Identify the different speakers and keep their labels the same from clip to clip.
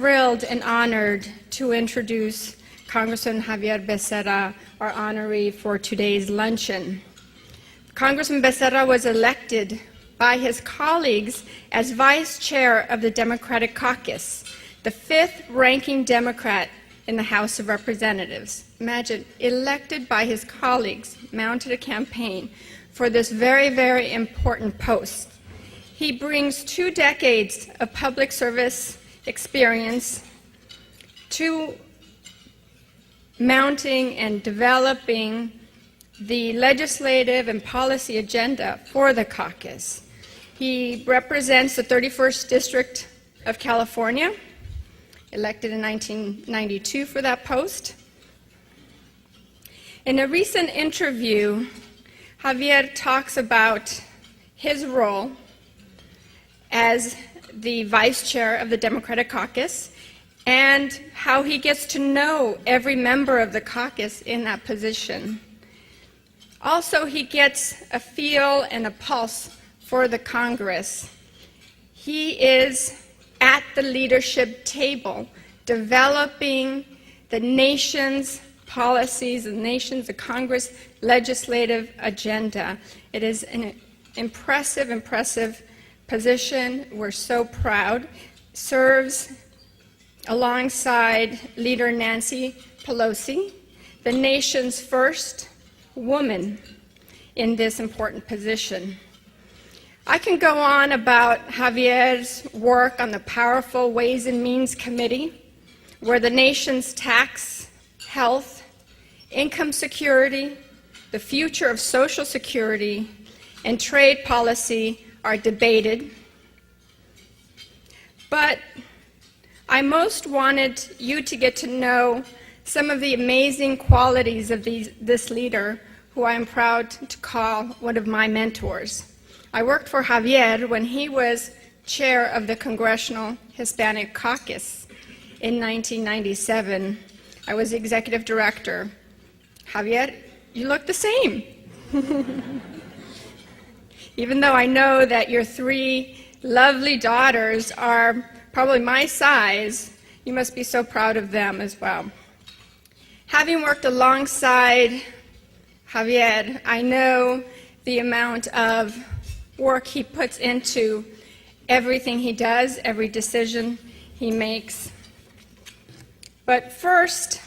Speaker 1: thrilled and honored to introduce Congressman Xavier Bacerra, our honoree for today's luncheon. Congressman Bacerra was elected by his colleagues as vice chair of the Democratic Caucus, the fifth ranking Democrat in the House of Representatives. Imagine, elected by his colleagues, mounted a campaign for this very, very important post. He brings 2 decades of public service experience to mounting and developing the legislative and policy agenda for the caucus. He represents the 31st District of California, elected in 1992 for that post. In a recent interview, Xavier talks about his role as the vice chair of the Democratic Caucus and how he gets to know every member of the caucus in that position. Also, he gets a feel and a pulse for the Congress. He is at the leadership table, developing the nation's policies, the Congress legislative agenda. It is an impressive position. We're so proud. Serves alongside Leader Nancy Pelosi, the nation's first woman in this important position. I can go on about Xavier's work on the powerful Ways and Means Committee, where the nation's tax, health, income security, the future of Social Security, and trade policy are debated. But I most wanted you to get to know some of the amazing qualities of this leader, who I am proud to call one of my mentors. I worked for Xavier when he was chair of the Congressional Hispanic Caucus in 1997. I was the executive director. Xavier, you look the same. Even though I know that your 3 lovely daughters are probably my size, you must be so proud of them as well. Having worked alongside Xavier, I know the amount of work he puts into everything he does, every decision he makes. But first,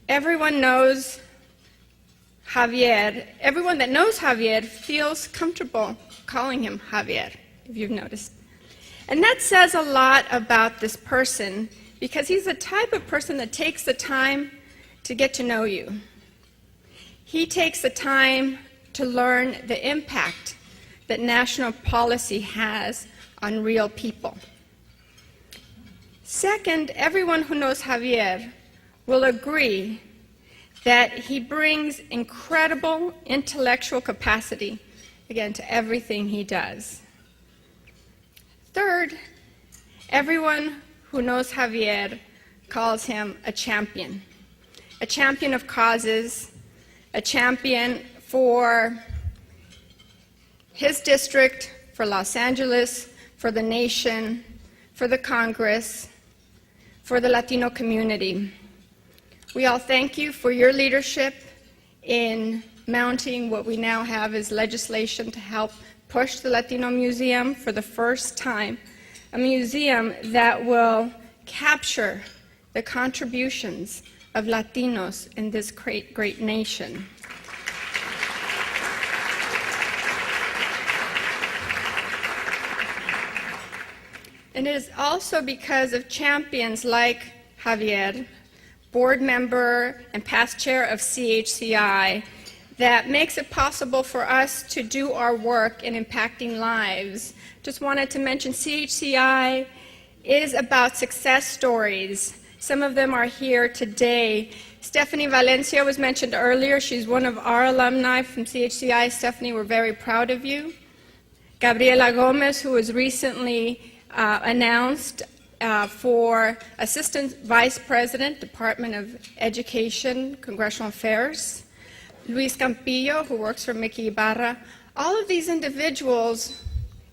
Speaker 1: everyone knows Xavier. Everyone that knows Xavier feels comfortable calling him Xavier, if you've noticed. And that says a lot about this person, because he's the type of person that takes the time to get to know you. He takes the time to learn the impact that national policy has on real people. Second, everyone who knows Xavier will agree that he brings incredible intellectual capacity, again, to everything he does. Third, everyone who knows Xavier calls him a champion of causes, a champion for his district, for Los Angeles, for the nation, for the Congress, for the Latino community. We all thank you for your leadership in mounting what we now have as legislation to help push the Latino Museum for the first time, a museum that will capture the contributions of Latinos in this great nation. And it is also because of champions like Xavier, board member and past chair of CHCI, that makes it possible for us to do our work in impacting lives. Just wanted to mention CHCI is about success stories. Some of them are here today. Stephanie Valencia was mentioned earlier. She's one of our alumni from CHCI. Stephanie, we're very proud of you. Gabriela Gomez, who was recently announced for Assistant Vice President, Department of Education, Congressional Affairs. Luis Campillo, who works for Mickey Ibarra. All of these individuals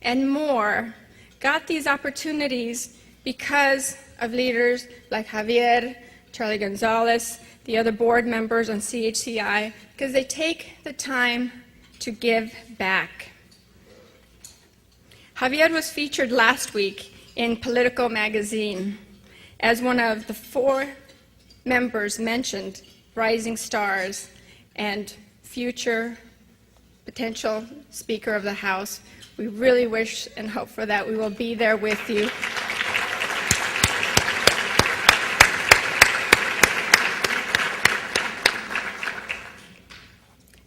Speaker 1: and more got these opportunities because of leaders like Xavier, Charlie Gonzalez, the other board members on CHCI, because they take the time to give back. Xavier was featured last week in Politico magazine as one of the 4 members mentioned, rising stars and future potential Speaker of the House. We really wish and hope for that. We will be there with you.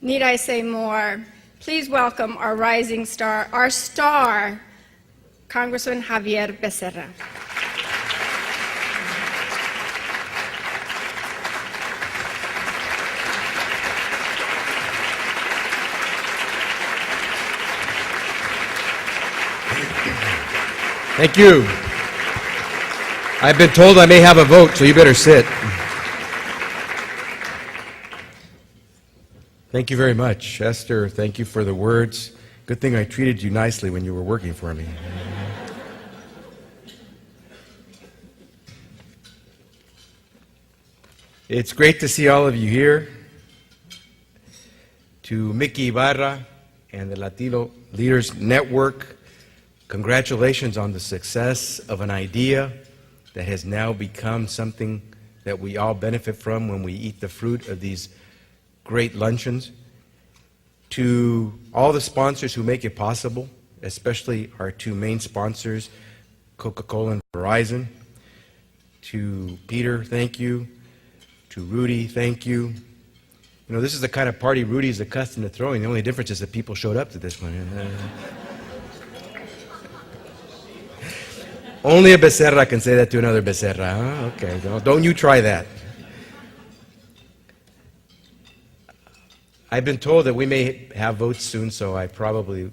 Speaker 1: Need I say more? Please welcome our rising star, our star, Congressman Xavier Bacerra.
Speaker 2: Thank you. I've been told I may have a vote, so you better sit. Thank you very much. Esther, thank you for the words. Good thing I treated you nicely when you were working for me. It's great to see all of you here. To Mickey Ibarra and the Latino Leaders Network, congratulations on the success of an idea that has now become something that we all benefit from when we eat the fruit of these great luncheons. To all the sponsors who make it possible, especially our 2 main sponsors, Coca-Cola and Verizon. To Peter, thank you. To Rudy, thank you. You know, this is the kind of party Rudy is accustomed to throwing. The only difference is that people showed up to this one. Only a Bacerra can say that to another Bacerra. Huh? Okay, don't you try that. I've been told that we may have votes soon, so I probably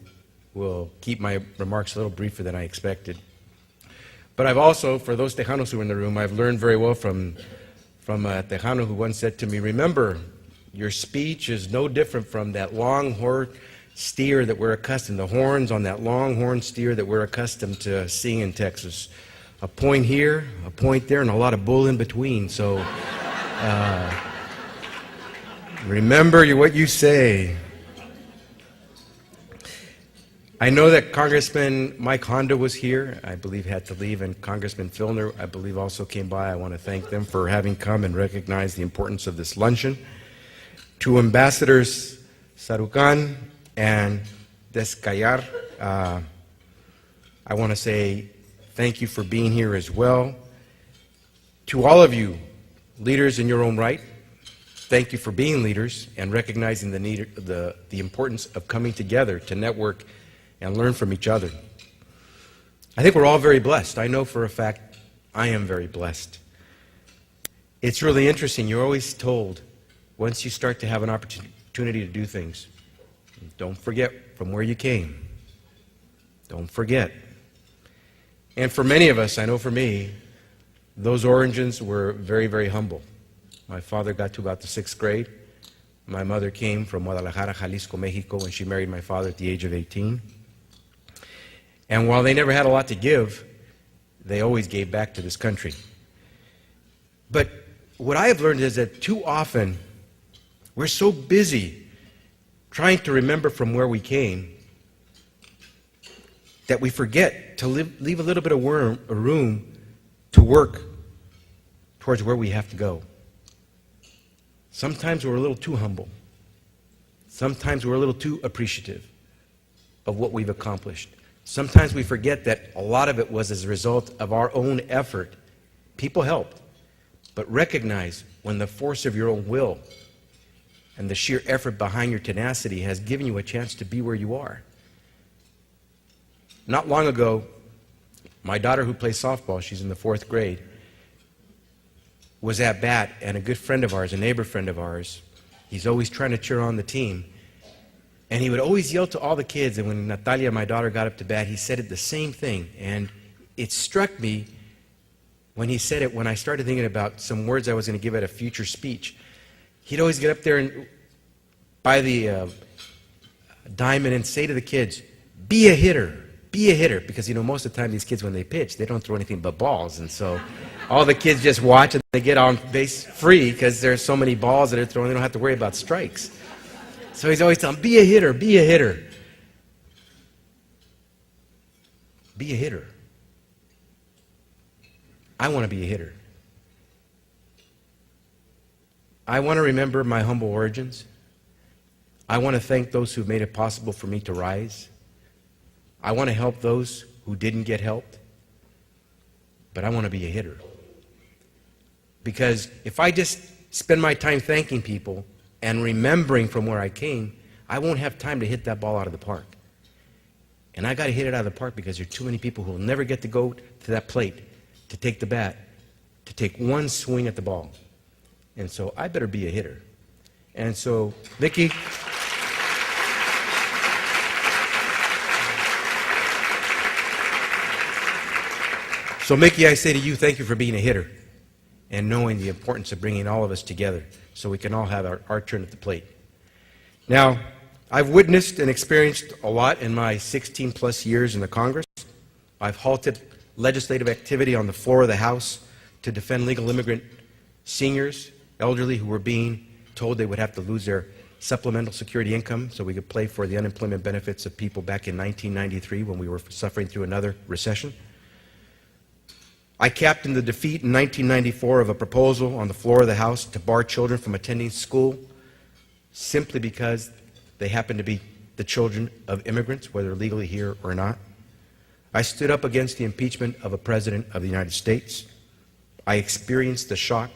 Speaker 2: will keep my remarks a little briefer than I expected. But I've also, for those Tejanos who are in the room, I've learned very well from a Tejano who once said to me, remember, your speech is no different from that longhorn steer that we're accustomed, the horns on that longhorn steer that we're accustomed to seeing in Texas. A point here, a point there, and a lot of bull in between. So remember what you say. I know that Congressman Mike Honda was here, I believe had to leave, and Congressman Filner, I believe, also came by. I want to thank them for having come and recognize the importance of this luncheon. To Ambassadors Sarukan and Descayar, I want to say thank you for being here as well. To all of you, leaders in your own right, thank you for being leaders and recognizing the importance of coming together to network and learn from each other. I think we're all very blessed. I know for a fact I am very blessed. It's really interesting. You're always told, once you start to have an opportunity to do things, don't forget from where you came. Don't forget. And for many of us, I know for me, those origins were very, very humble. My father got to about the 6th grade. My mother came from Guadalajara, Jalisco, Mexico, when she married my father at the age of 18. And while they never had a lot to give, they always gave back to this country. But what I have learned is that too often we're so busy trying to remember from where we came that we forget to leave a little bit of room to work towards where we have to go. Sometimes we're a little too humble. Sometimes we're a little too appreciative of what we've accomplished. Sometimes we forget that a lot of it was as a result of our own effort. People helped, but recognize when the force of your own will and the sheer effort behind your tenacity has given you a chance to be where you are. Not long ago, my daughter who plays softball, she's in the 4th grade, was at bat, and a good friend of ours, a neighbor friend of ours, he's always trying to cheer on the team, and he would always yell to all the kids, and when Natalia, my daughter, got up to bat, he said it the same thing, and it struck me when he said it, when I started thinking about some words I was going to give at a future speech. He'd always get up there and by the diamond and say to the kids, be a hitter, be a hitter, because most of the time these kids, when they pitch, they don't throw anything but balls, and so all the kids just watch and they get on base free because there's so many balls that are thrown, they don't have to worry about strikes. So he's always telling them, be a hitter, be a hitter. Be a hitter. I want to be a hitter. I want to remember my humble origins. I want to thank those who made it possible for me to rise. I want to help those who didn't get helped. But I want to be a hitter. Because if I just spend my time thanking people and remembering from where I came, I won't have time to hit that ball out of the park. And I got to hit it out of the park because there are too many people who will never get to go to that plate, to take the bat, to take one swing at the ball. And so I better be a hitter. And so, Vicki, I say to you, thank you for being a hitter and knowing the importance of bringing all of us together so we can all have our turn at the plate. Now, I've witnessed and experienced a lot in my 16-plus years in the Congress. I've halted legislative activity on the floor of the House to defend legal immigrant seniors, elderly who were being told they would have to lose their supplemental security income so we could pay for the unemployment benefits of people back in 1993 when we were suffering through another recession. I captained the defeat in 1994 of a proposal on the floor of the House to bar children from attending school simply because they happen to be the children of immigrants, whether legally here or not. I stood up against the impeachment of a president of the United States. I experienced the shock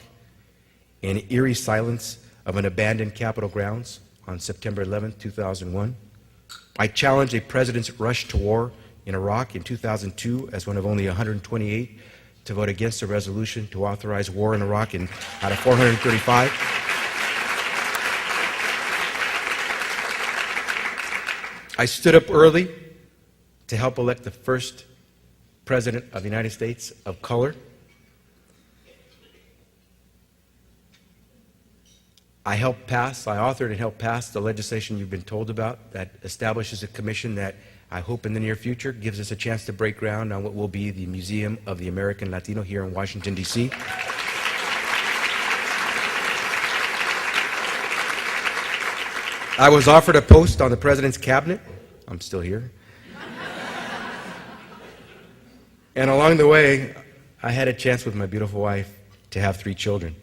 Speaker 2: and eerie silence of an abandoned Capitol grounds on September 11, 2001. I challenged a president's rush to war in Iraq in 2002 as one of only 128 to vote against a resolution to authorize war in Iraq out of 435. I stood up early to help elect the first president of the United States of color. I authored and helped pass the legislation you've been told about that establishes a commission that I hope in the near future gives us a chance to break ground on what will be the Museum of the American Latino here in Washington, D.C. I was offered a post on the president's cabinet. I'm still here. And along the way, I had a chance with my beautiful wife to have 3 children.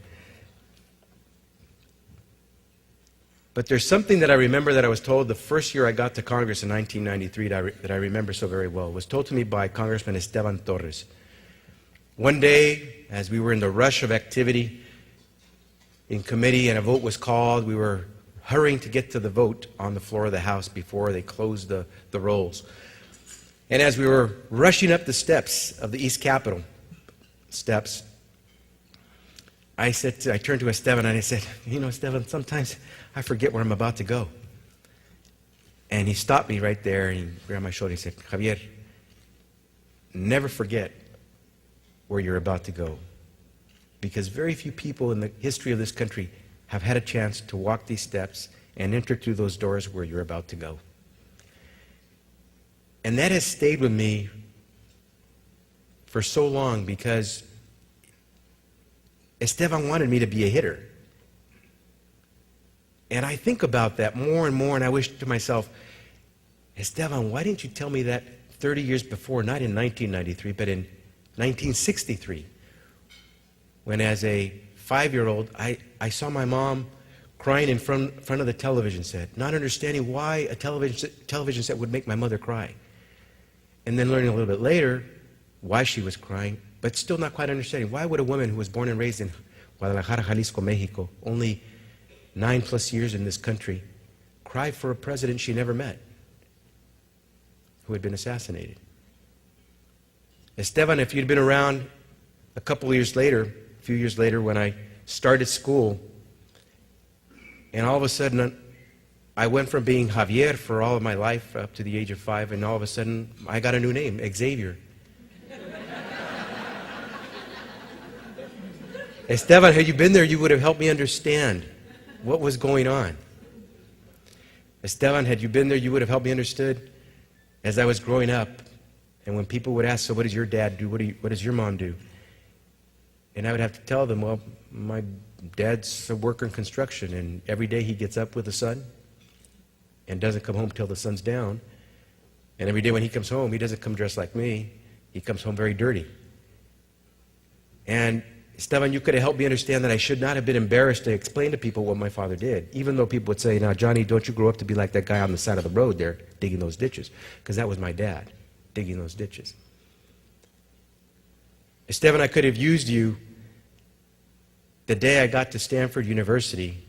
Speaker 2: But there's something that I remember that I was told the first year I got to Congress in 1993 that I remember so very well. It was told to me by Congressman Esteban Torres. One day, as we were in the rush of activity in committee and a vote was called, we were hurrying to get to the vote on the floor of the House before they closed the rolls. And as we were rushing up the steps of the East Capitol steps, I turned to Esteban and I said, Esteban, sometimes I forget where I'm about to go. And he stopped me right there and he grabbed my shoulder and he said, Xavier, never forget where you're about to go. Because very few people in the history of this country have had a chance to walk these steps and enter through those doors where you're about to go. And that has stayed with me for so long because Esteban wanted me to be a hitter. And I think about that more and more, and I wish to myself, Esteban, why didn't you tell me that 30 years before, not in 1993, but in 1963, when as a 5-year-old, I saw my mom crying in front of the television set, not understanding why a television set would make my mother cry. And then learning a little bit later why she was crying, but still not quite understanding. Why would a woman who was born and raised in Guadalajara, Jalisco, Mexico, only 9+ years in this country, cry for a president she never met who had been assassinated? Esteban, if you'd been around a few years later when I started school, and all of a sudden I went from being Xavier for all of my life up to the age of 5, and all of a sudden I got a new name, Xavier. Esteban, had you been there, you would have helped me understand what was going on. Esteban, had you been there, you would have helped me understood as I was growing up And when people would ask, so what does your dad do? What does your mom do? And I would have to tell them, well, my dad's a worker in construction, and every day he gets up with the sun and doesn't come home till the sun's down. And every day when he comes home, he doesn't come dressed like me. He comes home very dirty. And Esteban, you could have helped me understand that I should not have been embarrassed to explain to people what my father did, even though people would say, now, Johnny, don't you grow up to be like that guy on the side of the road there digging those ditches, because that was my dad, digging those ditches. Esteban, I could have used you the day I got to Stanford University,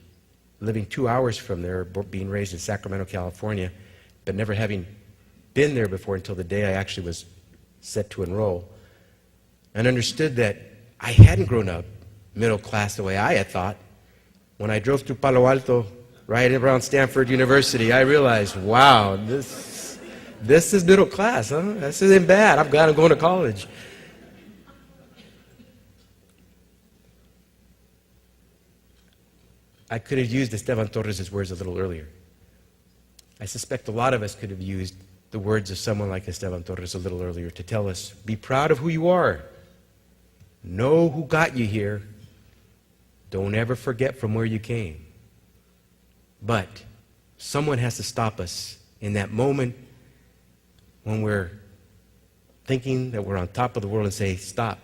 Speaker 2: living 2 hours from there, being raised in Sacramento, California, but never having been there before until the day I actually was set to enroll, and understood that I hadn't grown up middle class the way I had thought. When I drove through Palo Alto, right around Stanford University, I realized, wow, this is middle class, huh? This isn't bad. I'm glad I'm going to college. I could have used Esteban Torres' words a little earlier. I suspect a lot of us could have used the words of someone like Esteban Torres a little earlier to tell us, be proud of who you are. Know who got you here. Don't ever forget from where you came. But someone has to stop us in that moment when we're thinking that we're on top of the world and say, stop.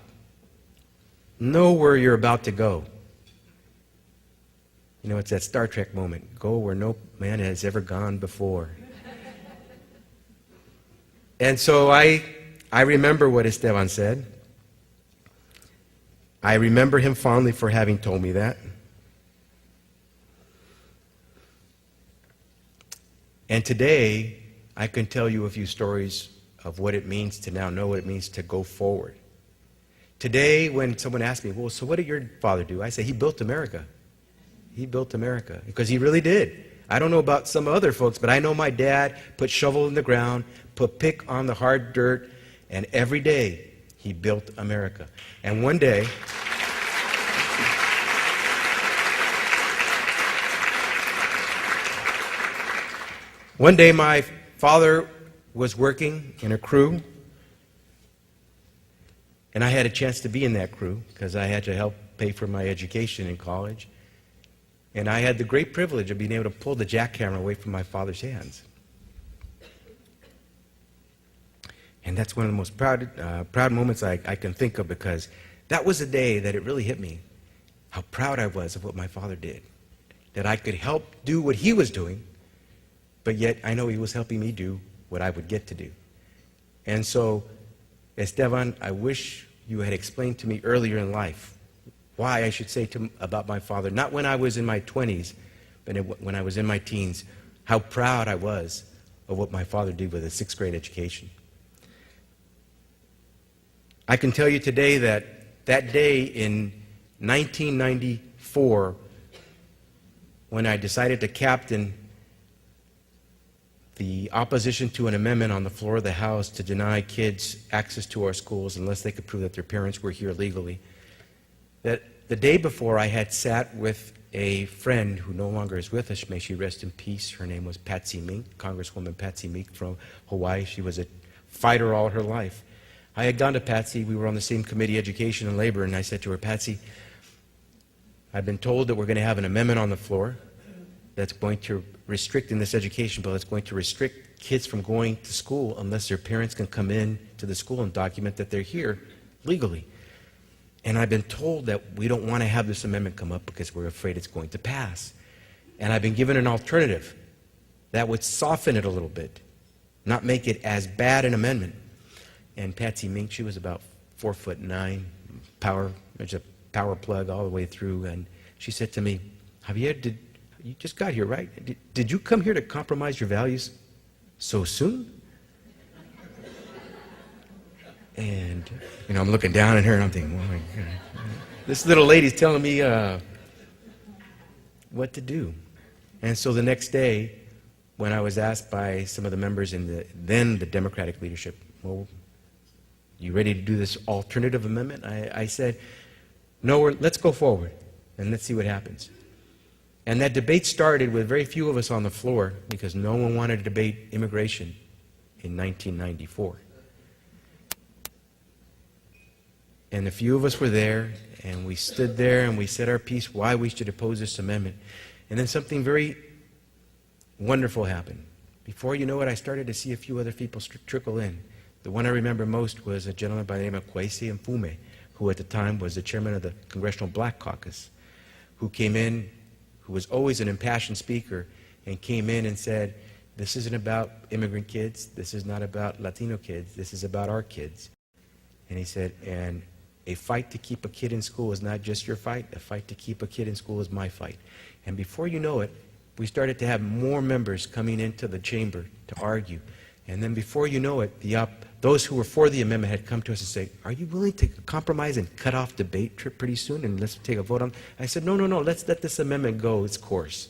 Speaker 2: Know where you're about to go. You know, it's that Star Trek moment. Go where no man has ever gone before. And so I remember what Esteban said. I remember him fondly for having told me that. And today, I can tell you a few stories of what it means to now know what it means to go forward. Today, when someone asks me, well, so what did your father do? I say, he built America. He built America, because he really did. I don't know about some other folks, but I know my dad put shovel in the ground, put pick on the hard dirt, and every day he built America. And one day, my father was working in a crew, and I had a chance to be in that crew because I had to help pay for my education in college. And I had the great privilege of being able to pull the jackhammer away from my father's hands. And that's one of the most proud moments I can think of, because that was the day that it really hit me, how proud I was of what my father did. That I could help do what he was doing, but yet I know he was helping me do what I would get to do. And so, Esteban, I wish you had explained to me earlier in life why I should say about my father, not when I was in my 20s, but when I was in my teens, how proud I was of what my father did with a 6th grade education. I can tell you today that that day in 1994, when I decided to captain the opposition to an amendment on the floor of the House to deny kids access to our schools unless they could prove that their parents were here legally, that the day before I had sat with a friend who no longer is with us, may she rest in peace. Her name was Patsy Mink, Congresswoman Patsy Mink from Hawaii. She was a fighter all her life. I had gone to Patsy, we were on the same committee, Education and Labor, and I said to her, Patsy, I've been told that we're going to have an amendment on the floor that's going to restrict, in this education bill, it's going to restrict kids from going to school unless their parents can come in to the school and document that they're here legally. And I've been told that we don't want to have this amendment come up because we're afraid it's going to pass. And I've been given an alternative that would soften it a little bit, not make it as bad an amendment. And Patsy Mink, she was about 4'9", there's a power plug all the way through, and she said to me, Javier, you just got here, right? Did you come here to compromise your values so soon? And, I'm looking down at her and I'm thinking, oh my God, this little lady's telling me what to do. And so the next day, when I was asked by some of the members in the Democratic leadership, well, you ready to do this alternative amendment? I said, no, let's go forward and let's see what happens. And that debate started with very few of us on the floor because no one wanted to debate immigration in 1994. And a few of us were there, and we stood there and we said our piece why we should oppose this amendment. And then something very wonderful happened. Before you know it, I started to see a few other people trickle in. The one I remember most was a gentleman by the name of Kwesi Mfume, who at the time was the chairman of the Congressional Black Caucus, who came in, who was always an impassioned speaker, and came in and said, this isn't about immigrant kids, this is not about Latino kids, this is about our kids. And he said, and a fight to keep a kid in school is not just your fight, a fight to keep a kid in school is my fight. And before you know it, we started to have more members coming into the chamber to argue. And then before you know it, those who were for the amendment had come to us and say, are you willing to compromise and cut off debate pretty soon and let's take a vote on it? I said, no, let's let this amendment go its course.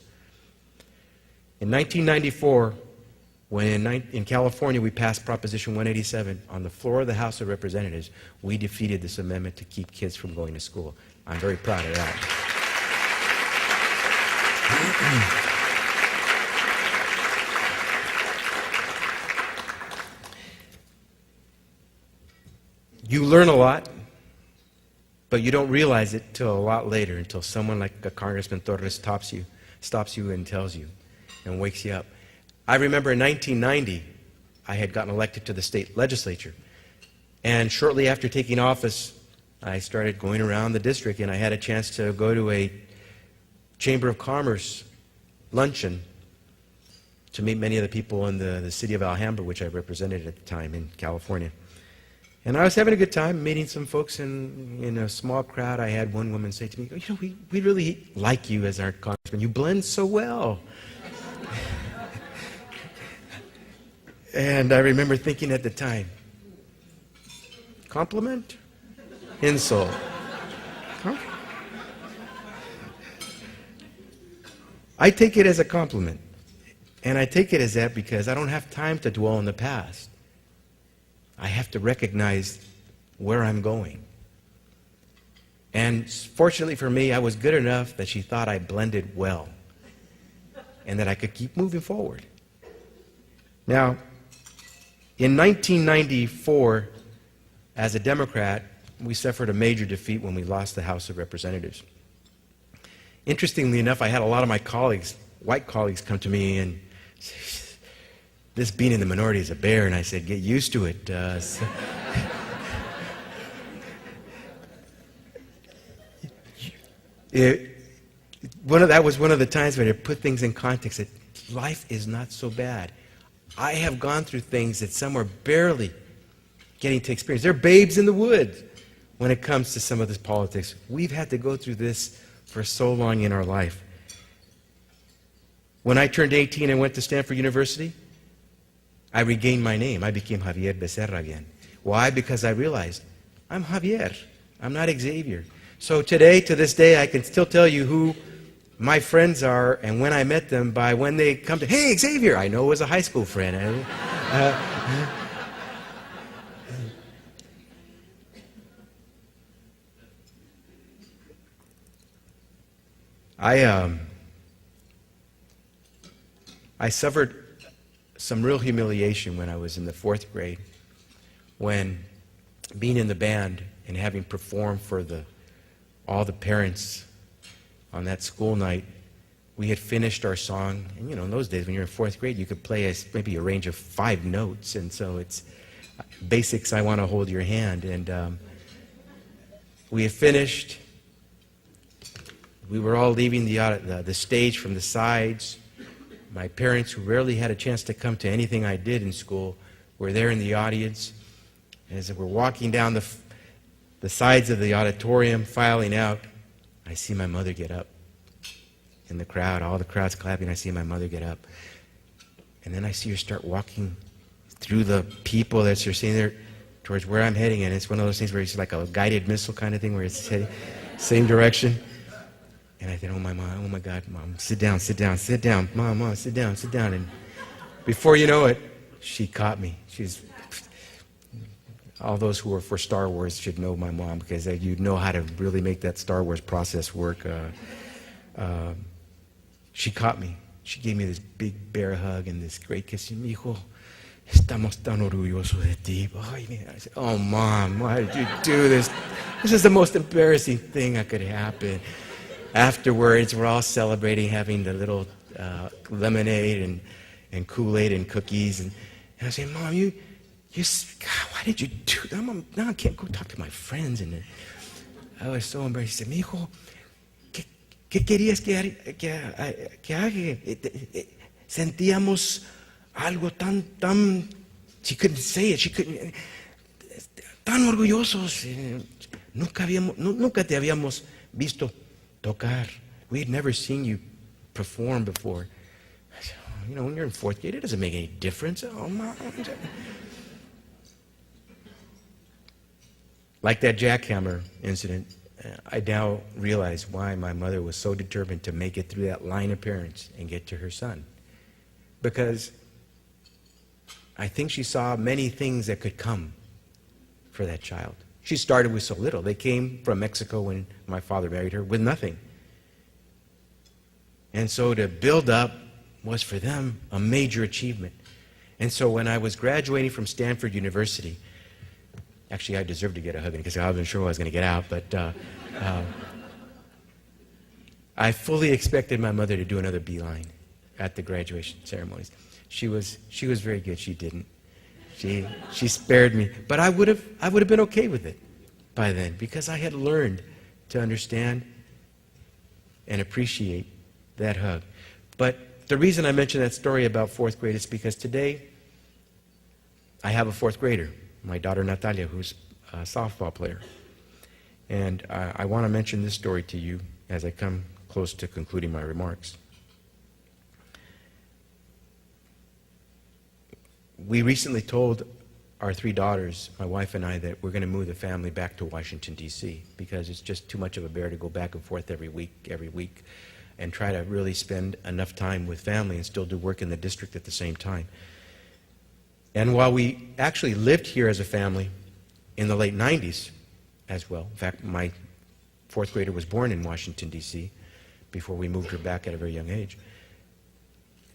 Speaker 2: In 1994, when in California we passed Proposition 187 on the floor of the House of Representatives, we defeated this amendment to keep kids from going to school. I'm very proud of that. You learn a lot, but you don't realize it till a lot later, until someone like Congressman Torres stops you and tells you and wakes you up. I remember in 1990, I had gotten elected to the state legislature. And shortly after taking office, I started going around the district, and I had a chance to go to a Chamber of Commerce luncheon to meet many of the people in the city of Alhambra, which I represented at the time in California. And I was having a good time meeting some folks in a small crowd. I had one woman say to me, you know, we really like you as our congressman. You blend so well. And I remember thinking at the time, compliment? Insult. I take it as a compliment. And I take it as that because I don't have time to dwell on the past. I have to recognize where I'm going. And fortunately for me, I was good enough that she thought I blended well and that I could keep moving forward. Now, in 1994, as a Democrat, we suffered a major defeat when we lost the House of Representatives. Interestingly enough, I had a lot of my colleagues, white colleagues, come to me and say, this being in the minority is a bear, and I said, get used to it. That was one of the times when I put things in context, that life is not so bad. I have gone through things that some are barely getting to experience. They're babes in the woods when it comes to some of this politics. We've had to go through this for so long in our life. When I turned 18 and went to Stanford University, I regained my name. I became Xavier Bacerra again. Why? Because I realized I'm Xavier. I'm not Xavier. So today, to this day, I can still tell you who my friends are and when I met them by when they come to, hey, Xavier, I know it was a high school friend. I suffered some real humiliation when I was in the 4th grade, when being in the band and having performed for all the parents on that school night, we had finished our song. And you know, in those days when you're in 4th grade, you could play maybe a range of 5 notes, and so it's basics, I want to hold your hand. And we had finished. We were all leaving the stage from the sides. My parents, who rarely had a chance to come to anything I did in school, were there in the audience. As we're walking down the sides of the auditorium, filing out, I see my mother get up. In the crowd, all the crowd's clapping, I see my mother get up. And then I see her start walking through the people that you're seeing there towards where I'm heading. And it's one of those things where it's like a guided missile kind of thing, where it's heading same direction. And I said, oh my God, Mom, sit down, Mom, sit down. And before you know it, she caught me. All those who are for Star Wars should know my mom, because you know how to really make that Star Wars process work. She caught me. She gave me this big bear hug and this great kiss. Mijo, Estamos tan orgullosos de ti. Ay, man. I said, oh, Mom, why did you do this? This is the most embarrassing thing that could happen. Afterwards, we're all celebrating having the little lemonade and Kool-Aid and cookies. And I say, Mom, God, why did you do that? Mom, now I can't go talk to my friends. And I was so embarrassed. He said, mijo, ¿qué querías que haga? Sentíamos algo tan, she couldn't say it, tan orgullosos. Nunca te habíamos visto tocar. We had never seen you perform before. I said, oh, when you're in fourth grade, it doesn't make any difference. Oh, Mom. Like that jackhammer incident, I now realize why my mother was so determined to make it through that line of parents and get to her son. Because I think she saw many things that could come for that child. She started with so little. They came from Mexico when my father married her with nothing. And so to build up was for them a major achievement. And so when I was graduating from Stanford University, actually I deserved to get a hug because I wasn't sure I was going to get out, but I fully expected my mother to do another beeline at the graduation ceremonies. She was very good. She didn't. She spared me, but I would have been okay with it by then because I had learned to understand and appreciate that hug. But the reason I mention that story about fourth grade is because today I have a fourth grader, my daughter Natalia, who's a softball player. And I want to mention this story to you as I come close to concluding my remarks. We recently told our three daughters, my wife and I, that we're going to move the family back to Washington, D.C. because it's just too much of a bear to go back and forth every week, and try to really spend enough time with family and still do work in the district at the same time. And while we actually lived here as a family in the late 90s as well, in fact, my fourth grader was born in Washington, D.C. before we moved her back at a very young age.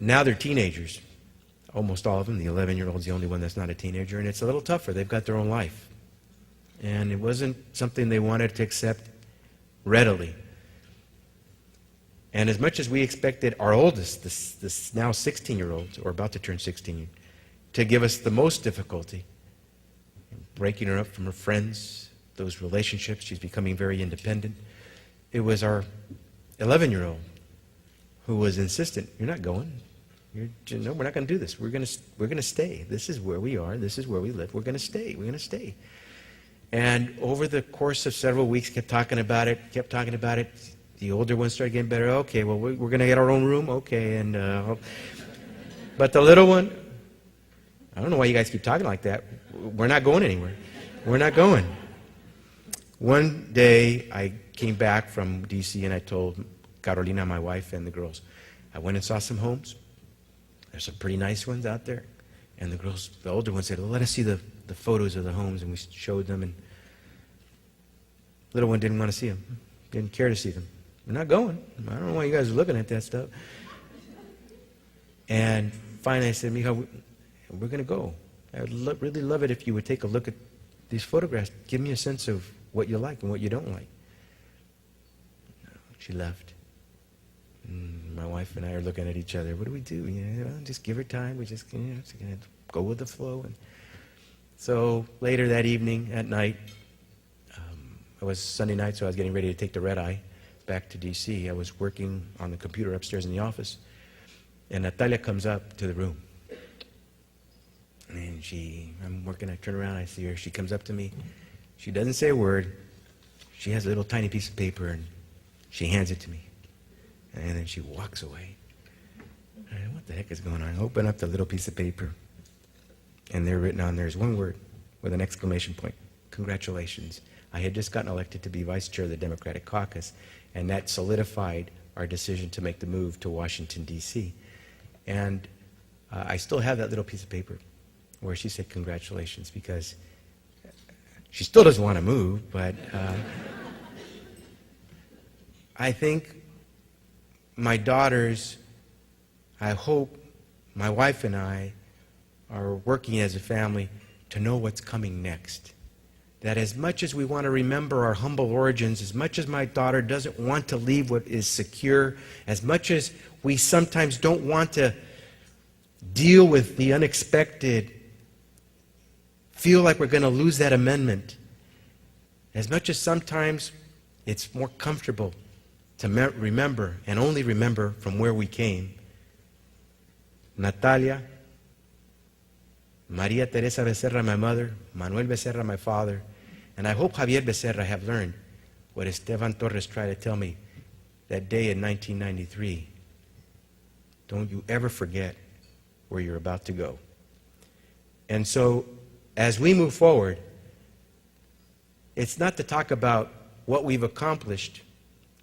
Speaker 2: Now they're teenagers. Almost all of them. The 11-year-old's the only one that's not a teenager, and it's a little tougher. They've got their own life. And it wasn't something they wanted to accept readily. And as much as we expected our oldest, this now 16-year-old, or about to turn 16, to give us the most difficulty, breaking her up from her friends, those relationships, she's becoming very independent, it was our 11-year-old who was insistent, you're not going. No, we're not going to do this. We're going to stay. This is where we are. This is where we live. We're going to stay. We're going to stay. And over the course of several weeks, kept talking about it. The older one started getting better. Okay, well, we're going to get our own room. Okay, and but the little one, I don't know why you guys keep talking like that. We're not going anywhere. We're not going. One day, I came back from D.C. and I told Carolina, my wife, and the girls, I went and saw some homes. There's some pretty nice ones out there. And the older one said, well, let us see the photos of the homes. And we showed them. And the little one didn't want to see them. Didn't care to see them. We're not going. I don't know why you guys are looking at that stuff. And finally I said, Mija, we're going to go. I would really love it if you would take a look at these photographs. Give me a sense of what you like and what you don't like. She left. My wife and I are looking at each other. What do we do? Just give her time. We just go with the flow. And so later that evening, at night, it was Sunday night, so I was getting ready to take the red eye back to D.C. I was working on the computer upstairs in the office, and Natalia comes up to the room. And I'm working, I turn around, I see her. She comes up to me. She doesn't say a word. She has a little tiny piece of paper, and she hands it to me. And then she walks away. What the heck is going on? I open up the little piece of paper, and there written on there is one word with an exclamation point. Congratulations. I had just gotten elected to be vice chair of the Democratic caucus, and that solidified our decision to make the move to Washington, D.C. And I still have that little piece of paper where she said congratulations, because she still doesn't want to move, but I think my daughters, I hope, my wife and I are working as a family to know what's coming next. That as much as we want to remember our humble origins, as much as my daughter doesn't want to leave what is secure, as much as we sometimes don't want to deal with the unexpected, feel like we're going to lose that amendment, as much as sometimes it's more comfortable to remember and only remember from where we came. Natalia, Maria Teresa Becerra, my mother, Manuel Becerra, my father, and I hope Xavier Becerra have learned what Esteban Torres tried to tell me that day in 1993. Don't you ever forget where you're about to go. And so, as we move forward, it's not to talk about what we've accomplished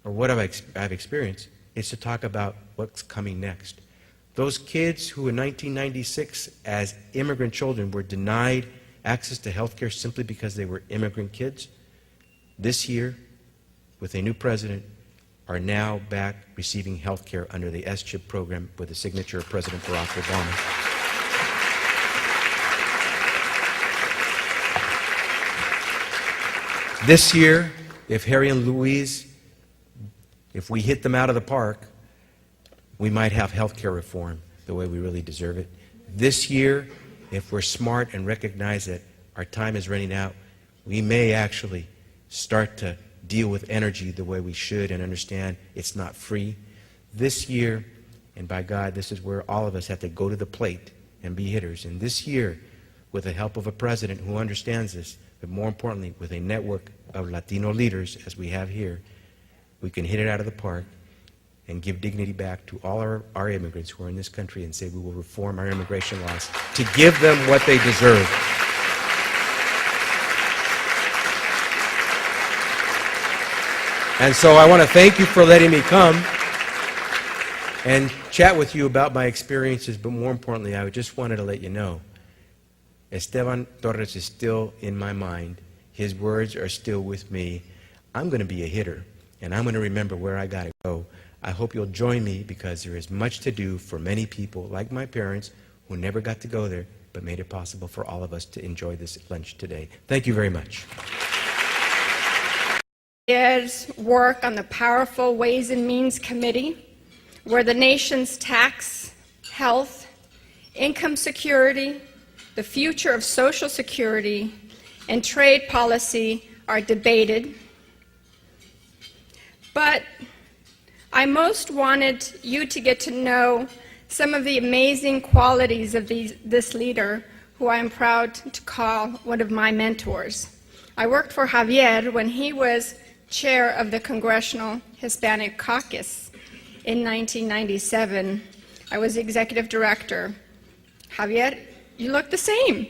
Speaker 2: or what I've experienced. It's to talk about what's coming next. Those kids who in 1996, as immigrant children, were denied access to health care simply because they were immigrant kids, this year, with a new president, are now back receiving health care under the S-CHIP program with the signature of President Barack Obama. This year, if Harry and Louise, if we hit them out of the park, we might have health care reform the way we really deserve it. This year, if we're smart and recognize that our time is running out, we may actually start to deal with energy the way we should and understand it's not free. This year, and by God, this is where all of us have to go to the plate and be hitters. And this year, with the help of a president who understands this, but more importantly, with a network of Latino leaders, as we have here, we can hit it out of the park and give dignity back to all our immigrants who are in this country and say we will reform our immigration laws to give them what they deserve. And so I want to thank you for letting me come and chat with you about my experiences, but more importantly, I just wanted to let you know Esteban Torres is still in my mind. His words are still with me. I'm going to be a hitter, and I'm going to remember where I got to go. I hope you'll join me because there is much to do for many people, like my parents, who never got to go there, but made it possible for all of us to enjoy this lunch today. Thank you very much.
Speaker 1: Javier's work on the powerful Ways and Means Committee, where the nation's tax, health, income security, the future of Social Security, and trade policy are debated. But I most wanted you to get to know some of the amazing qualities of this leader, who I am proud to call one of my mentors. I worked for Xavier when he was chair of the Congressional Hispanic Caucus in 1997. I was the executive director. Xavier, you look the same.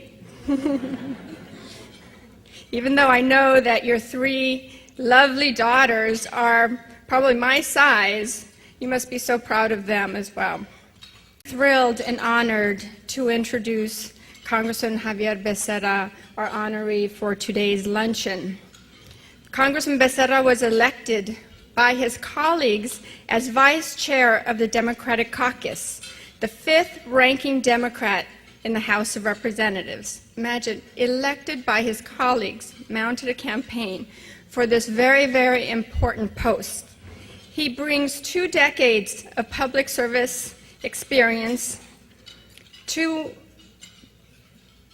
Speaker 1: Even though I know that your three lovely daughters are probably my size, you must be so proud of them as well. Thrilled and honored to introduce Congressman Xavier Becerra, our honoree for today's luncheon. Congressman Becerra was elected by his colleagues as vice chair of the Democratic Caucus, the fifth ranking Democrat in the House of Representatives. Imagine, elected by his colleagues, mounted a campaign for this very, very important post. He brings 2 decades of public service experience to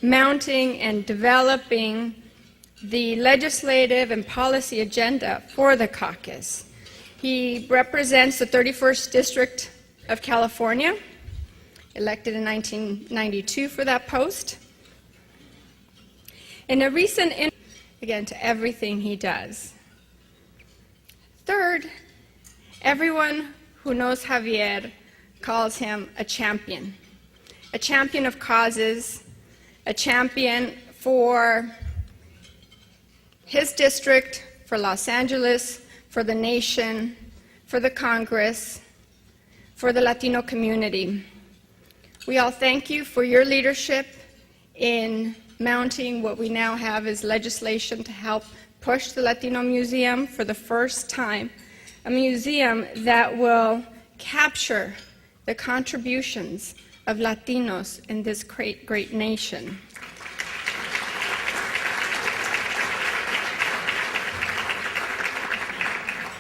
Speaker 1: mounting and developing the legislative and policy agenda for the caucus. He represents the 31st District of California, elected in 1992 for that post. In a recent again, to everything he does. Third, everyone who knows Xavier calls him a champion of causes, a champion for his district, for Los Angeles, for the nation, for the Congress, for the Latino community. We all thank you for your leadership in mounting what we now have as legislation to help push the Latino Museum for the first time, a museum that will capture the contributions of Latinos in this great nation.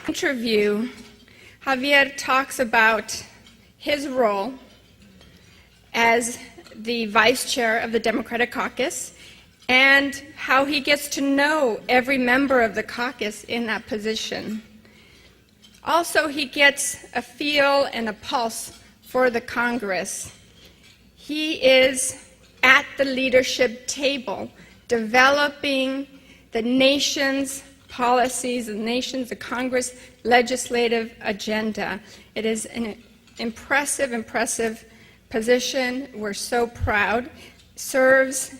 Speaker 1: Interview, Xavier talks about his role as the vice chair of the Democratic Caucus and how he gets to know every member of the caucus in that position. Also, he gets a feel and a pulse for the Congress. He is at the leadership table developing the nation's policies, the Congress legislative agenda. It is an impressive position. We're so proud. Serves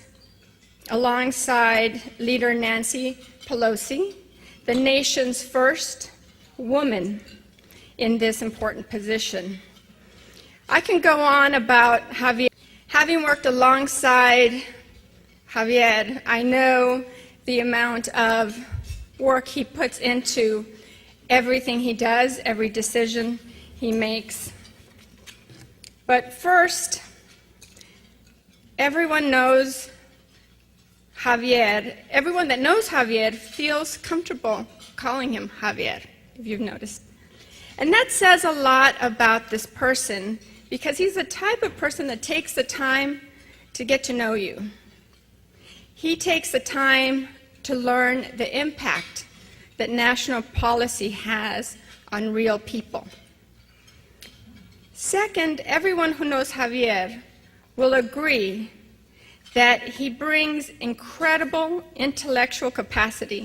Speaker 1: alongside Leader Nancy Pelosi, the nation's first woman in this important position. I can go on about Xavier. Having worked alongside Xavier, I know the amount of work he puts into everything he does, every decision he makes. But first, everyone knows Xavier. Everyone that knows Xavier feels comfortable calling him Xavier, if you've noticed. And that says a lot about this person, because he's the type of person that takes the time to get to know you. He takes the time to learn the impact that national policy has on real people. Second, everyone who knows Xavier will agree that he brings incredible intellectual capacity